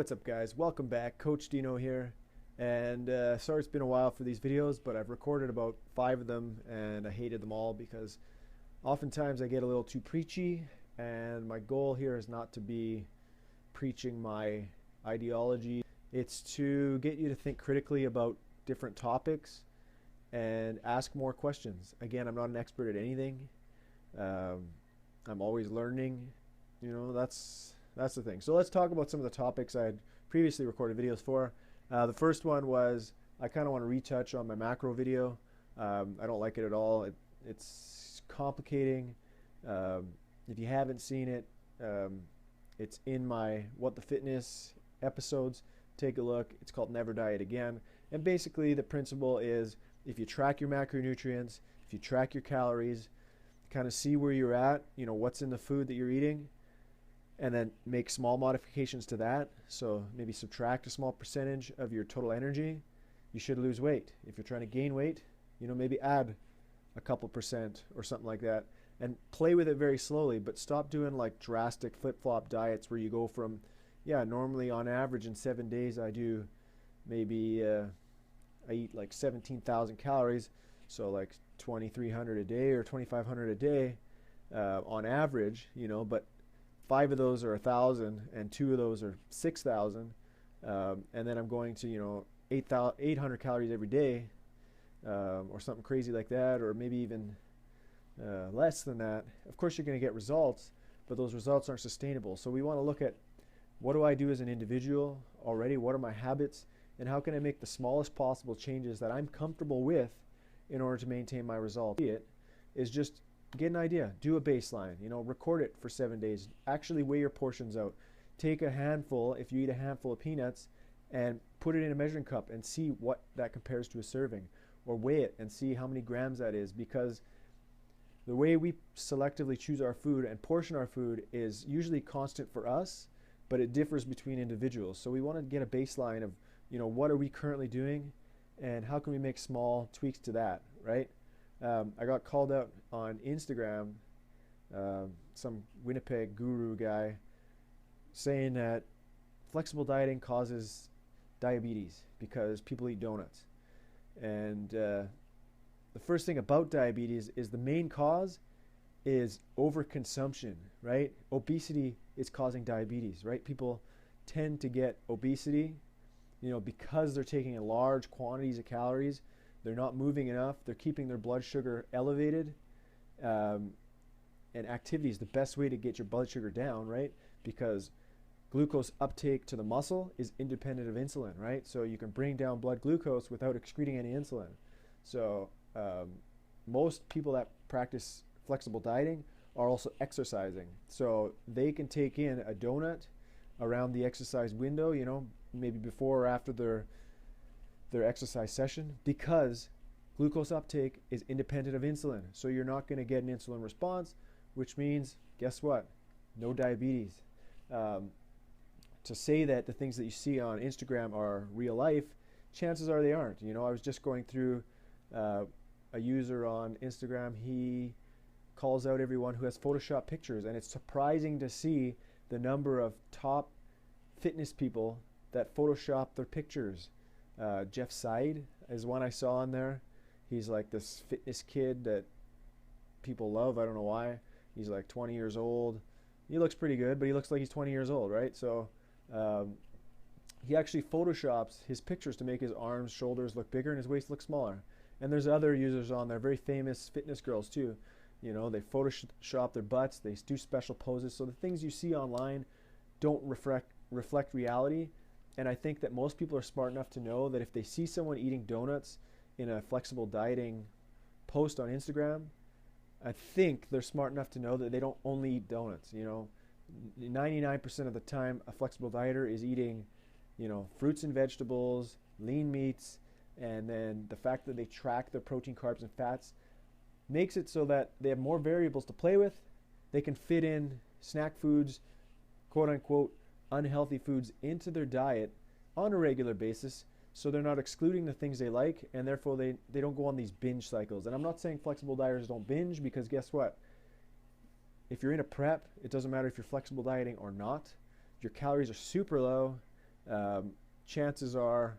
What's up, guys? Welcome back. Coach Dino here. And sorry it's been a while for these videos, but I've recorded about 5 of them and I hated them all because oftentimes I get a little too preachy, and my goal here is not to be preaching my ideology. It's to get you to think critically about different topics and ask more questions. Again, I'm not an expert at anything. I'm always learning. That's the thing. So let's talk about some of the topics I had previously recorded videos for. The first one was I kind of want to retouch on my macro video. I don't like it at all. It's complicating. If you haven't seen it, it's in my What the Fitness episodes. Take a look. It's called Never Diet Again. And basically the principle is if you track your macronutrients, if you track your calories, kind of see where you're at, what's in the food that you're eating, and then make small modifications to that. So maybe subtract a small percentage of your total energy. You should lose weight. If you're trying to gain weight, maybe add a couple percent or something like that, and play with it very slowly, but stop doing like drastic flip-flop diets where you go from, normally on average in 7 days I do maybe, I eat like 17,000 calories, so like 2,300 a day or 2,500 a day on average, but 5 of those are 1,000 and 2 of those are 6,000, and then I'm going to 800 calories every day, or something crazy like that, or maybe even less than that. Of course you're going to get results, but those results aren't sustainable. So we want to look at, what do I do as an individual already? What are my habits, and how can I make the smallest possible changes that I'm comfortable with in order to maintain my results? It is just get an idea, do a baseline, record it for 7 days, actually weigh your portions out, take a handful, if you eat a handful of peanuts, and put it in a measuring cup and see what that compares to a serving, or weigh it and see how many grams that is, because the way we selectively choose our food and portion our food is usually constant for us, but it differs between individuals. So we want to get a baseline of, what are we currently doing and how can we make small tweaks to that, right? I got called out on Instagram, some Winnipeg guru guy saying that flexible dieting causes diabetes because people eat donuts. And the first thing about diabetes is the main cause is overconsumption, right? Obesity is causing diabetes, right? People tend to get obesity, because they're taking large quantities of calories. They're not moving enough. They're keeping their blood sugar elevated. And activity is the best way to get your blood sugar down, right? Because glucose uptake to the muscle is independent of insulin, right? So you can bring down blood glucose without excreting any insulin. So most people that practice flexible dieting are also exercising. So they can take in a donut around the exercise window, maybe before or after their exercise session, because glucose uptake is independent of insulin. So you're not going to get an insulin response, which means, guess what? No diabetes. To say that the things that you see on Instagram are real life, chances are they aren't. I was just going through a user on Instagram. He calls out everyone who has Photoshop pictures, and it's surprising to see the number of top fitness people that Photoshop their pictures. Jeff Seid is one I saw on there. He's like this fitness kid that people love. I don't know why. He's like 20 years old. He looks pretty good, but he looks like he's 20 years old, right? So he actually photoshops his pictures to make his arms, shoulders look bigger and his waist look smaller. And there's other users on there, very famous fitness girls too. They photoshop their butts, they do special poses. So the things you see online don't reflect reality. And I think that most people are smart enough to know that if they see someone eating donuts in a flexible dieting post on Instagram, I think they're smart enough to know that they don't only eat donuts. 99% of the time a flexible dieter is eating, fruits and vegetables, lean meats, and then the fact that they track their protein, carbs, and fats makes it so that they have more variables to play with. They can fit in snack foods, quote unquote, unhealthy foods into their diet on a regular basis, so they're not excluding the things they like, and therefore they don't go on these binge cycles. And I'm not saying flexible dieters don't binge, because guess what? If you're in a prep, it doesn't matter if you're flexible dieting or not. Your calories are super low, chances are,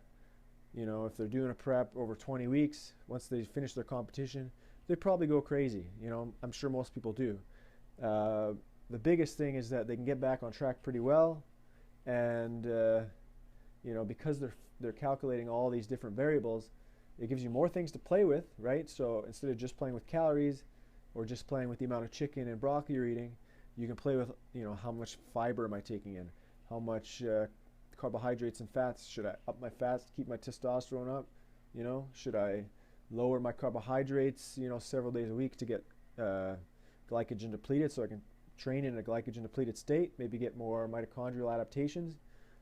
you know, if they're doing a prep over 20 weeks, once they finish their competition, they probably go crazy. You know, I'm sure most people do. The biggest thing is that they can get back on track pretty well, and you know, because they're calculating all these different variables, it gives you more things to play with, right? So instead of just playing with calories or just playing with the amount of chicken and broccoli you're eating, you can play with, you know, how much fiber am I taking in, how much carbohydrates and fats. Should I up my fats to keep my testosterone up? You know, should I lower my carbohydrates, you know, several days a week to get glycogen depleted so I can train in a glycogen depleted state, maybe get more mitochondrial adaptations?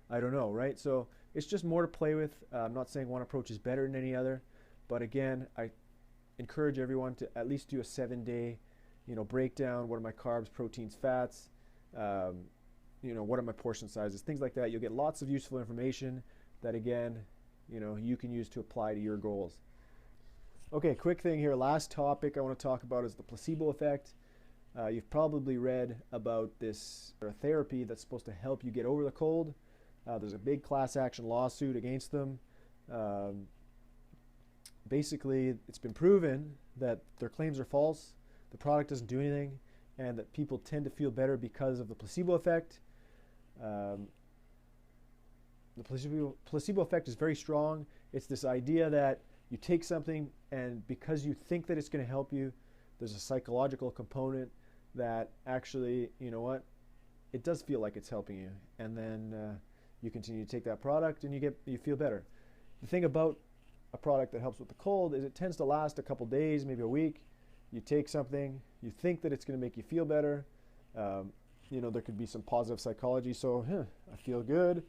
I don't know, right? So it's just more to play with. I'm not saying one approach is better than any other, but again, I encourage everyone to at least do a 7-day, you know, breakdown. What are my carbs, proteins, fats? You know, what are my portion sizes? Things like that. You'll get lots of useful information that, again, you know, you can use to apply to your goals. Okay, quick thing here. Last topic I want to talk about is the placebo effect. You've probably read about this therapy that's supposed to help you get over the cold. There's a big class action lawsuit against them. Basically, it's been proven that their claims are false, the product doesn't do anything, and that people tend to feel better because of the placebo effect. The placebo effect is very strong. It's this idea that you take something, and because you think that it's going to help you, there's a psychological component that actually, you know what, it does feel like it's helping you, and then you continue to take that product and you feel better. The thing about a product that helps with the cold is it tends to last a couple days, maybe a week. You take something, you think that it's going to make you feel better. You know, there could be some positive psychology. So, I feel good.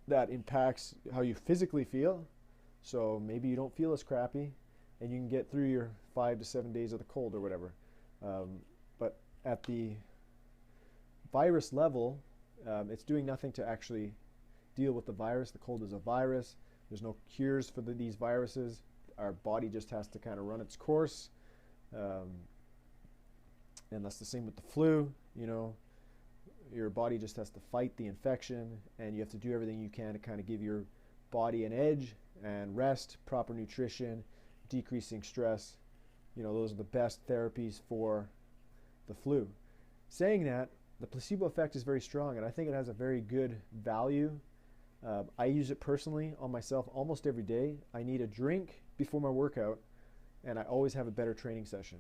That impacts how you physically feel. So maybe you don't feel as crappy, and you can get through your 5 to 7 days of the cold or whatever. But at the virus level, it's doing nothing to actually deal with the virus. The cold is a virus. There's no cures for these viruses. Our body just has to kind of run its course. And that's the same with the flu. You know, your body just has to fight the infection, and you have to do everything you can to kind of give your body an edge, and rest, proper nutrition, decreasing stress. You know, those are the best therapies for the flu. Saying that, the placebo effect is very strong, and I think it has a very good value. I use it personally on myself almost every day. I need a drink before my workout, and I always have a better training session.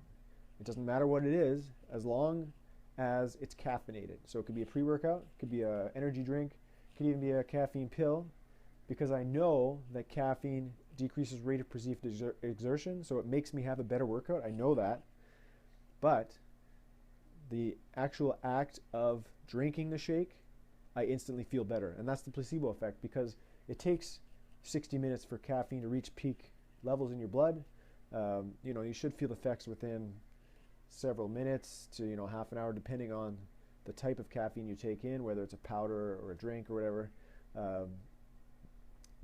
It doesn't matter what it is, as long as it's caffeinated. So it could be a pre-workout, it could be an energy drink, it could even be a caffeine pill, because I know that caffeine decreases rate of perceived exertion, so it makes me have a better workout. I know that. But the actual act of drinking the shake, I instantly feel better. And that's the placebo effect, because it takes 60 minutes for caffeine to reach peak levels in your blood. You know, you should feel effects within several minutes to, you know, half an hour, depending on the type of caffeine you take in, whether it's a powder or a drink or whatever.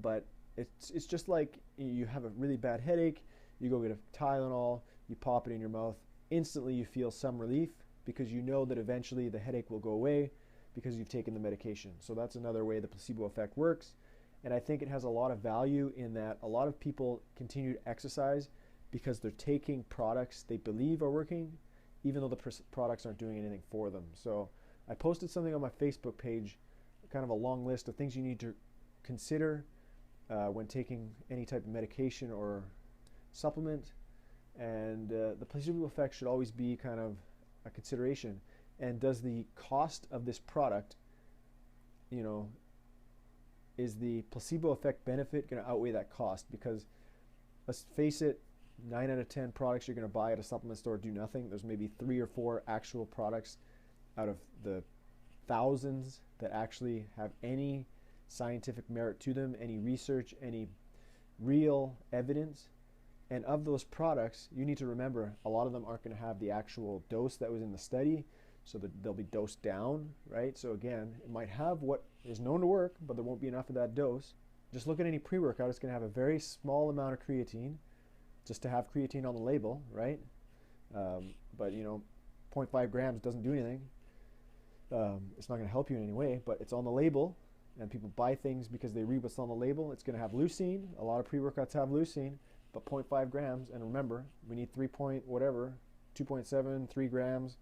But it's just like you have a really bad headache, you go get a Tylenol, you pop it in your mouth, instantly you feel some relief, because you know that eventually the headache will go away because you've taken the medication. So that's another way the placebo effect works. And I think it has a lot of value in that a lot of people continue to exercise because they're taking products they believe are working, even though the products aren't doing anything for them. So I posted something on my Facebook page, kind of a long list of things you need to consider when taking any type of medication or supplement. And the placebo effect should always be kind of a consideration. And does the cost of this product, you know, is the placebo effect benefit going to outweigh that cost? Because let's face it, 9 out of 10 products you're going to buy at a supplement store do nothing. There's maybe 3 or 4 actual products out of the thousands that actually have any scientific merit to them, any research, any real evidence. And of those products, you need to remember, a lot of them aren't going to have the actual dose that was in the study, so that they'll be dosed down, right? So again, it might have what is known to work, but there won't be enough of that dose. Just look at any pre-workout, it's going to have a very small amount of creatine, just to have creatine on the label, right? But you know, 0.5 grams doesn't do anything. It's not going to help you in any way, but it's on the label, and people buy things because they read what's on the label. It's going to have leucine. A lot of pre-workouts have leucine, but 0.5 grams. And remember, we need 2.7, 3 grams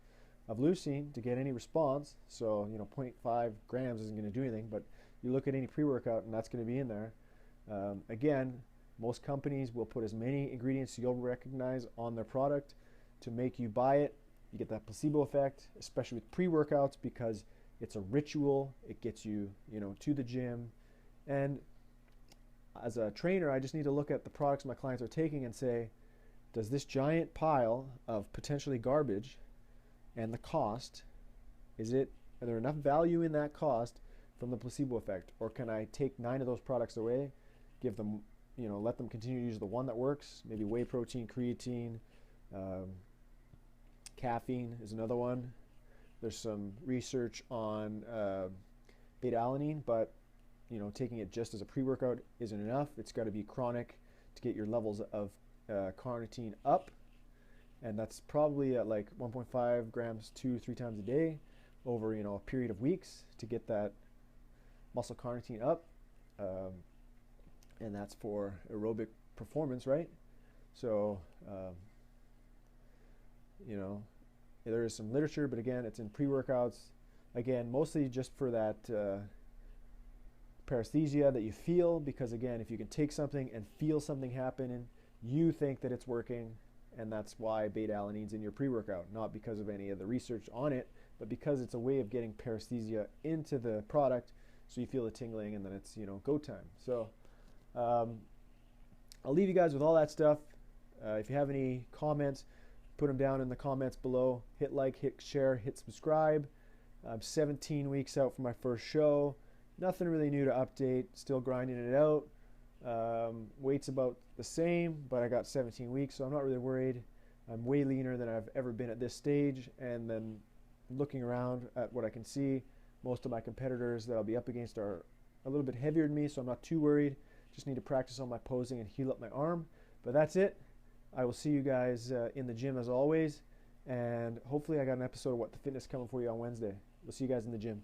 of leucine to get any response. So, 0.5 grams isn't going to do anything, but you look at any pre-workout and that's going to be in there. Again, most companies will put as many ingredients you'll recognize on their product to make you buy it. You get that placebo effect, especially with pre-workouts, because it's a ritual. It gets you, to the gym. And as a trainer, I just need to look at the products my clients are taking and say, does this giant pile of potentially garbage and the cost, are there enough value in that cost from the placebo effect? Or can I take 9 of those products away, give them, let them continue to use the one that works, maybe whey protein, creatine, caffeine is another one. There's some research on beta-alanine, but taking it just as a pre-workout isn't enough. It's got to be chronic to get your levels of carnitine up, and that's probably at like 1.5 grams 2-3 times a day over a period of weeks to get that muscle carnitine up, and that's for aerobic performance, right? So there is some literature, but again, it's in pre-workouts. Again, mostly just for that paresthesia that you feel, because again, if you can take something and feel something happen, you think that it's working, and that's why beta-alanine's in your pre-workout, not because of any of the research on it, but because it's a way of getting paresthesia into the product, so you feel the tingling, and then it's go time. So I'll leave you guys with all that stuff. If you have any comments, put them down in the comments below. Hit like, hit share, hit subscribe. I'm 17 weeks out from my first show. Nothing really new to update. Still grinding it out. Weight's about the same, but I got 17 weeks, so I'm not really worried. I'm way leaner than I've ever been at this stage, and then looking around at what I can see, most of my competitors that I'll be up against are a little bit heavier than me, so I'm not too worried. Just need to practice on my posing and heal up my arm. But that's it. I will see you guys in the gym as always, and hopefully I got an episode of What the Fitness coming for you on Wednesday. We'll see you guys in the gym.